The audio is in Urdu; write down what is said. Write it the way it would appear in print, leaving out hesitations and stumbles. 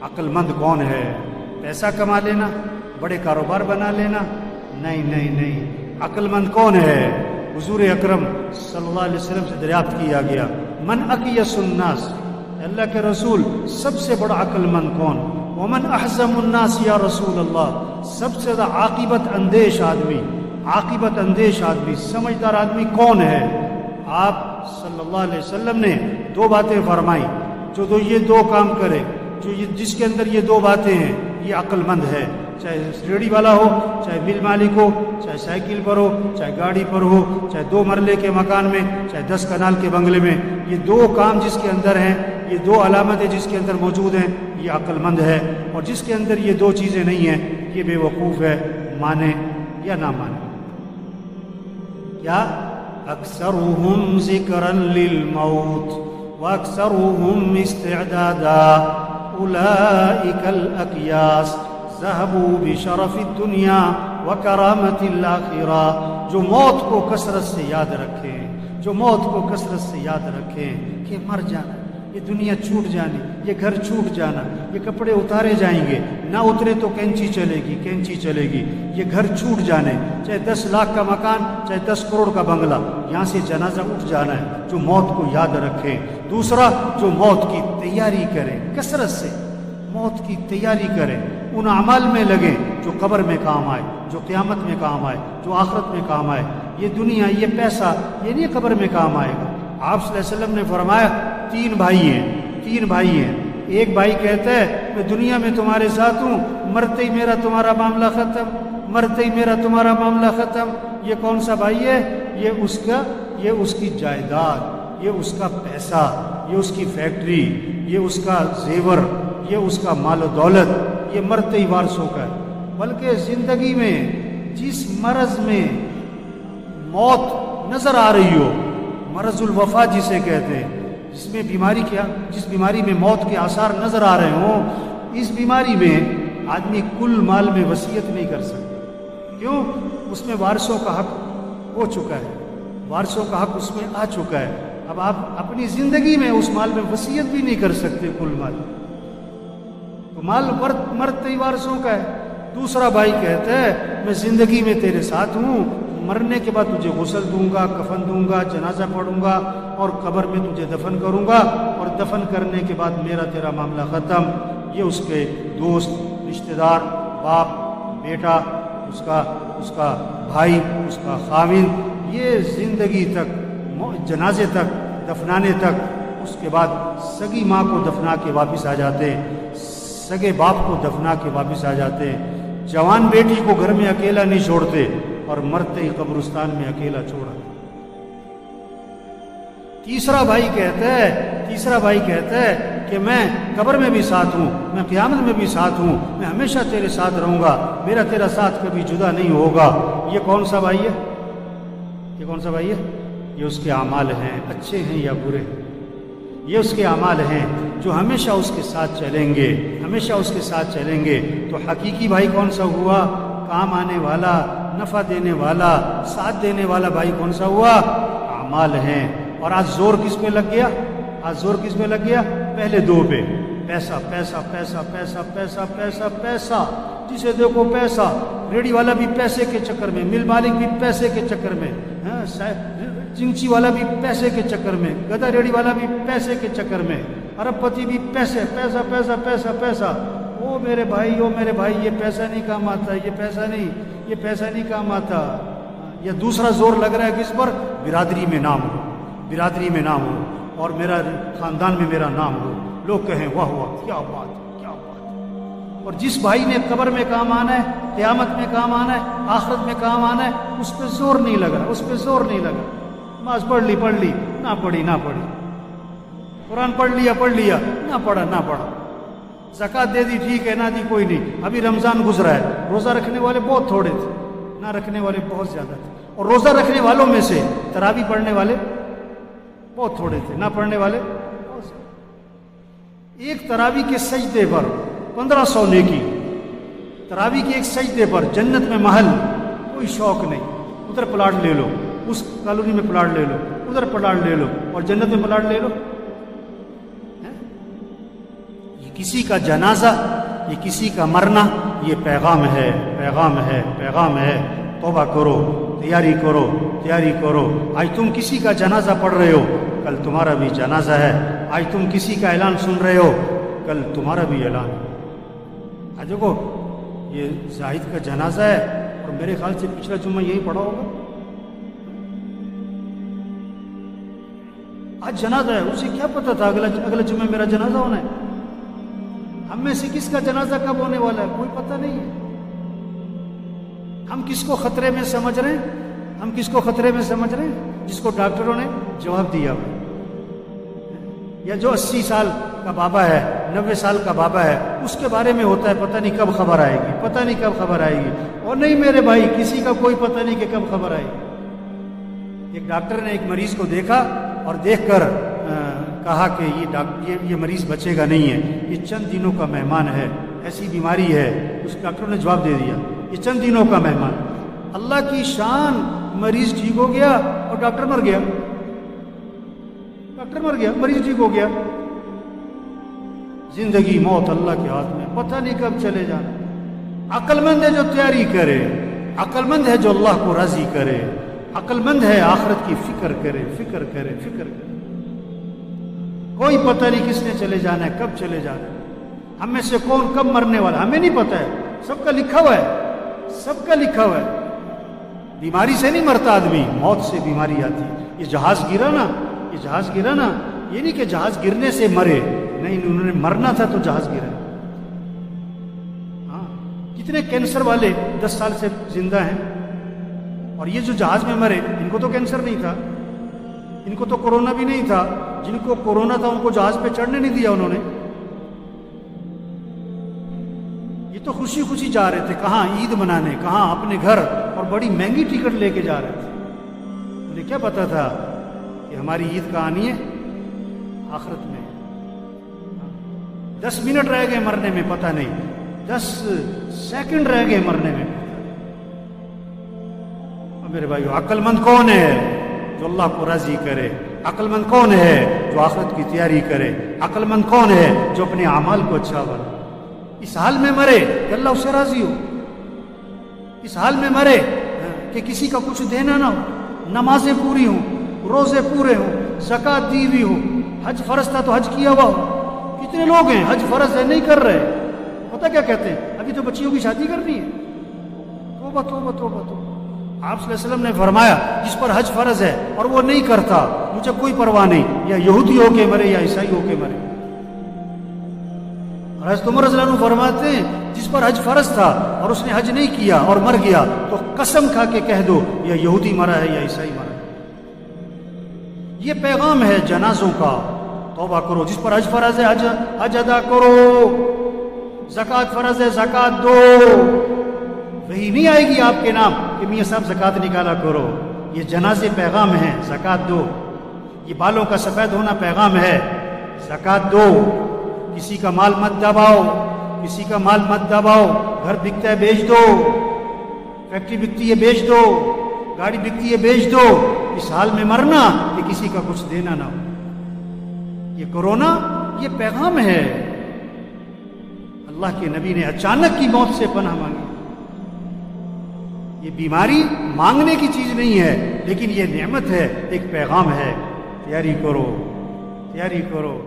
عقل مند کون ہے؟ پیسہ کما لینا، بڑے کاروبار بنا لینا؟ نہیں نہیں نہیں، عقل مند کون ہے؟ حضور اکرم صلی اللہ علیہ وسلم سے دریافت کیا گیا، من اقیس الناس، اللہ کے رسول سب سے بڑا عقل مند کون؟ ومن احزم الناس یا رسول اللہ، سب سے زیادہ عاقبت اندیش آدمی، عاقبت اندیش آدمی، سمجھدار آدمی کون ہے؟ آپ صلی اللہ علیہ وسلم نے دو باتیں فرمائی، جو یہ دو کام کرے، جس کے اندر یہ دو باتیں ہیں، یہ عقل مند ہے، چاہے ریڑھی والا ہو، چاہے مل مالک ہو، چاہے سائیکل پر ہو، چاہے گاڑی پر ہو، چاہے 2 مرلے کے مکان میں، چاہے 10 کنال کے بنگلے میں، یہ دو کام جس کے اندر ہیں، یہ دو علامتیں جس کے اندر موجود ہیں، یہ عقل مند ہے۔ اور جس کے اندر یہ دو چیزیں نہیں ہیں، یہ بے وقوف ہے، مانے یا نہ مانے۔ کیا؟ اکثرهم ذکرا للموت واکثرهم استعدادا اولئک الاکیاس ذهبوا بشرف الدنیا وکرامت الآخرہ، جو موت کو کثرت سے یاد رکھیں، جو موت کو کثرت سے یاد رکھیں کہ مر جانا، یہ دنیا چھوٹ جانی، یہ گھر چھوٹ جانا، یہ کپڑے اتارے جائیں گے، نہ اترے تو کینچی چلے گی، کینچی چلے گی، یہ گھر چھوٹ جانے، چاہے 10 لاکھ کا مکان، چاہے 10 کروڑ کا بنگلہ، یہاں سے جنازہ اٹھ جانا ہے، جو موت کو یاد رکھے۔ دوسرا، جو موت کی تیاری کرے، کثرت سے موت کی تیاری کرے، ان اعمال میں لگیں جو قبر میں کام آئے، جو قیامت میں کام آئے، جو آخرت میں کام آئے۔ یہ دنیا، یہ پیسہ، یہ نہیں قبر میں کام آئے گا۔ آپ صلی اللہ علیہ وسلم نے فرمایا 3 بھائی ہیں، ایک بھائی کہتا ہے میں دنیا میں تمہارے ساتھ ہوں، مرتے ہی میرا تمہارا معاملہ ختم، مرتے ہی میرا تمہارا معاملہ ختم۔ یہ کون سا بھائی ہے؟ یہ اس کی جائیداد، یہ اس کا پیسہ، یہ اس کی فیکٹری، یہ اس کا زیور، یہ اس کا مال و دولت، یہ مرتے ہی وارث ہو کر۔ بلکہ زندگی میں جس مرض میں موت نظر آ رہی ہو، مرض الوفا جسے کہتے ہیں، جس میں جس بیماری میں موت کے آثار نظر آ رہے ہوں، اس بیماری میں آدمی کل مال میں وصیت نہیں کر سکتا۔ کیوں؟ اس میں وارثوں کا حق ہو چکا ہے، وارثوں کا حق اس میں آ چکا ہے۔ اب آپ اپنی زندگی میں اس مال میں وصیت بھی نہیں کر سکتے، کل مال تو مال مرتے ہی وارثوں کا ہے۔ دوسرا بھائی کہتا ہے میں زندگی میں تیرے ساتھ ہوں، مرنے کے بعد تجھے غسل دوں گا، کفن دوں گا، جنازہ پڑھوں گا اور قبر میں تجھے دفن کروں گا، اور دفن کرنے کے بعد میرا تیرا معاملہ ختم۔ یہ اس کے دوست، رشتہ دار، باپ، بیٹا، اس کا بھائی، اس کا خاوند، یہ زندگی تک، جنازے تک، دفنانے تک، اس کے بعد سگی ماں کو دفنا کے واپس آ جاتے، سگے باپ کو دفنا کے واپس آ جاتے، جوان بیٹی کو گھر میں اکیلا نہیں چھوڑتے، اور مرتے ہی قبرستان میں اکیلا چھوڑا۔ تیسرا بھائی کہتا ہے کہ میں قبر میں بھی ساتھ ہوں، میں قیامت میں بھی ساتھ ہوں، میں ہمیشہ تیرے ساتھ رہوں گا، میرا تیرا ساتھ کبھی جدا نہیں ہوگا۔ یہ کون سا بھائی ہے؟ یہ اس کے اعمال ہیں، اچھے ہیں یا برے؟ یہ اس کے اعمال ہیں جو ہمیشہ اس کے ساتھ چلیں گے، ہمیشہ اس کے ساتھ چلیں گے۔ تو حقیقی بھائی کون سا ہوا؟ کام آنے والا، نفع دینے والا، ساتھ دینے والا بھائی کون سا ہوا؟ اعمال ہیں۔ اور آج زور کس پہ لگ گیا؟ پہلے 2 پہ، پیسہ پیسہ پیسہ پیسہ پیسہ پیسہ پیسہ، جسے دیکھو پیسہ، ریڑھی والا بھی پیسے کے چکر میں، مل مالک بھی پیسے کے چکر میں، چنچی والا بھی پیسے کے چکر میں، گدھا ریڑھی والا بھی پیسے کے چکر میں، ارب پتی بھی پیسہ پیسہ پیسہ پیسہ۔ او میرے بھائی، یہ پیسہ نہیں کام آتا، یہ پیسہ نہیں کام آتا۔ یا دوسرا زور لگ رہا ہے کس پر؟ برادری میں نام ہو اور میرا خاندان میں میرا نام ہو، لوگ کہیں واہ واہ، کیا بات۔ اور جس بھائی نے قبر میں کام آنا ہے، قیامت میں کام آنا ہے، آخرت میں کام آنا ہے، اس پہ زور نہیں لگ رہا، نماز پڑھ لی، نہ پڑھی، قرآن پڑھ لیا، نہ پڑھا، زکوٰۃ دے دی، ٹھیک ہے، نہ دی کوئی نہیں۔ ابھی رمضان گزرا ہے، روزہ رکھنے والے بہت تھوڑے تھے، نہ رکھنے والے بہت زیادہ تھے، اور روزہ رکھنے والوں میں سے تراویح پڑھنے والے بہت تھوڑے تھے، نہ پڑھنے والے بہت زیادہ۔ ایک تراویح کے سجدے پر 1500 نیکی، تراویح کے ایک سجدے پر جنت میں محل، کوئی شوق نہیں، ادھر پلاٹ لے لو، اس کالونی میں پلاٹ لے لو، ادھر پلاٹ لے لو، اور جنت میں پلاٹ لے لو۔ کسی کا جنازہ، یہ کسی کا مرنا، یہ پیغام ہے، پیغام ہے، پیغام ہے۔ توبہ کرو، تیاری کرو، تیاری کرو۔ آج تم کسی کا جنازہ پڑھ رہے ہو، کل تمہارا بھی جنازہ ہے۔ آج تم کسی کا اعلان سن رہے ہو، کل تمہارا بھی اعلان ہے۔ آج دیکھو یہ زاہد کا جنازہ ہے، اور میرے خیال سے پچھلا جمعہ یہی پڑھا ہوگا۔ آج جنازہ ہے، اسے کیا پتا تھا اگلا جمعہ میرا جنازہ ہونا ہے؟ ہم میں سے کس کا جنازہ کب ہونے والا ہے کوئی پتہ نہیں ہے۔ ہم کس کو خطرے میں سمجھ رہے ہیں؟ ہم کس کو خطرے میں سمجھ رہے ہیں؟ جس کو ڈاکٹروں نے جواب دیا ہو، یا جو 80 سال کا بابا ہے، 90 سال کا بابا ہے، اس کے بارے میں ہوتا ہے پتہ نہیں کب خبر آئے گی، پتہ نہیں کب خبر آئے گی۔ اور نہیں میرے بھائی، کسی کا کوئی پتہ نہیں کہ کب خبر آئے گی۔ ایک ڈاکٹر نے ایک مریض کو دیکھا اور دیکھ کر کہا کہ یہ مریض بچے گا نہیں ہے، یہ چند دنوں کا مہمان ہے، ایسی بیماری ہے۔ اس ڈاکٹر نے جواب دے دیا یہ چند دنوں کا مہمان۔ اللہ کی شان، مریض ٹھیک ہو گیا اور ڈاکٹر مر گیا، ڈاکٹر مر گیا، مریض ٹھیک ہو گیا۔ زندگی موت اللہ کے ہاتھ میں، پتہ نہیں کب چلے جانا۔ عقل مند ہے جو تیاری کرے، عقل مند ہے جو اللہ کو راضی کرے، عقل مند ہے آخرت کی فکر کرے، فکر کرے، فکر کرے۔ کوئی پتہ نہیں کس نے چلے جانا ہے، کب چلے جانا ہے۔ ہم میں سے کون کب مرنے والا ہمیں نہیں پتہ ہے، سب کا لکھا ہوا ہے، سب کا لکھا ہوا ہے۔ بیماری سے نہیں مرتا آدمی، موت سے بیماری آتی ہے۔ یہ جہاز گرا نا، یہ جہاز گرا نا، یہ نہیں کہ جہاز گرنے سے مرے، نہیں، انہوں نے مرنا تھا تو جہاز گرا۔ ہاں، کتنے کینسر والے 10 سال سے زندہ ہیں، اور یہ جو جہاز میں مرے ان کو تو کینسر نہیں تھا، ان کو تو کورونا بھی نہیں تھا۔ جن کو کورونا تھا ان کو جہاز پہ چڑھنے نہیں دیا انہوں نے۔ یہ تو خوشی خوشی جا رہے تھے، کہاں عید منانے، کہاں اپنے گھر، اور بڑی مہنگی ٹکٹ لے کے جا رہے تھے۔ انہیں کیا پتا تھا کہ ہماری عید کا آنی ہے آخرت میں۔ 10 منٹ رہ گئے مرنے میں، پتہ نہیں، 10 سیکنڈ رہ گئے مرنے میں۔ اور میرے بھائیو، عقل مند کون ہے جو اللہ کو راضی کرے؟ عقل مند کون ہے جو آخرت کی تیاری کرے؟ عقل مند کون ہے جو اپنے اعمال کو اچھا بنائے؟ اس حال میں مرے کہ اللہ اس سے راضی ہو، اس حال میں مرے کہ کسی کا کچھ دینا نہ ہو، نمازیں پوری ہوں، روزے پورے ہوں، زکوٰۃ دی ہوئی ہو، حج فرض تھا تو حج کیا ہوا ہو۔ کتنے لوگ ہیں حج فرض ہے نہیں کر رہے، پتہ کیا کہتے ہیں ابھی تو بچیوں کی شادی کرنی ہے۔ توبہ توبہ توبہ توبہ۔ آپ صلی اللہ علیہ وسلم نے فرمایا جس پر حج فرض ہے اور وہ نہیں کرتا، مجھے کوئی پرواہ نہیں، یا یہودی ہو کے مرے یا عیسائی ہو کے مرے۔ اور حضرت عمر رضی اللہ عنہ فرماتے ہیں جس پر حج فرض تھا اور اس نے حج نہیں کیا اور مر گیا تو قسم کھا کے کہہ دو یا یہودی مرا ہے یا عیسائی مرا ہے۔ یہ پیغام ہے جنازوں کا۔ توبہ کرو، جس پر حج فرض ہے حج ادا کرو، زکوٰۃ فرض ہے زکوٰۃ دو۔ وہی نہیں آئے گی آپ کے نام کہ میاں صاحب زکوٰۃ نکالا کرو، یہ جنازے پیغام ہیں، زکوٰۃ دو۔ یہ بالوں کا سفید ہونا پیغام ہے، زکوٰۃ دو۔ کسی کا مال مت دباؤ، کسی کا مال مت دباؤ۔ گھر بکتا ہے بیچ دو، فیکٹری بکتی ہے بیچ دو، گاڑی بکتی ہے بیچ دو۔ اس حال میں مرنا کہ کسی کا کچھ دینا نہ ہو۔ یہ کورونا یہ پیغام ہے۔ اللہ کے نبی نے اچانک کی موت سے پناہ مانگی۔ یہ بیماری مانگنے کی چیز نہیں ہے، لیکن یہ نعمت ہے، ایک پیغام ہے۔ تیاری کرو، تیاری کرو۔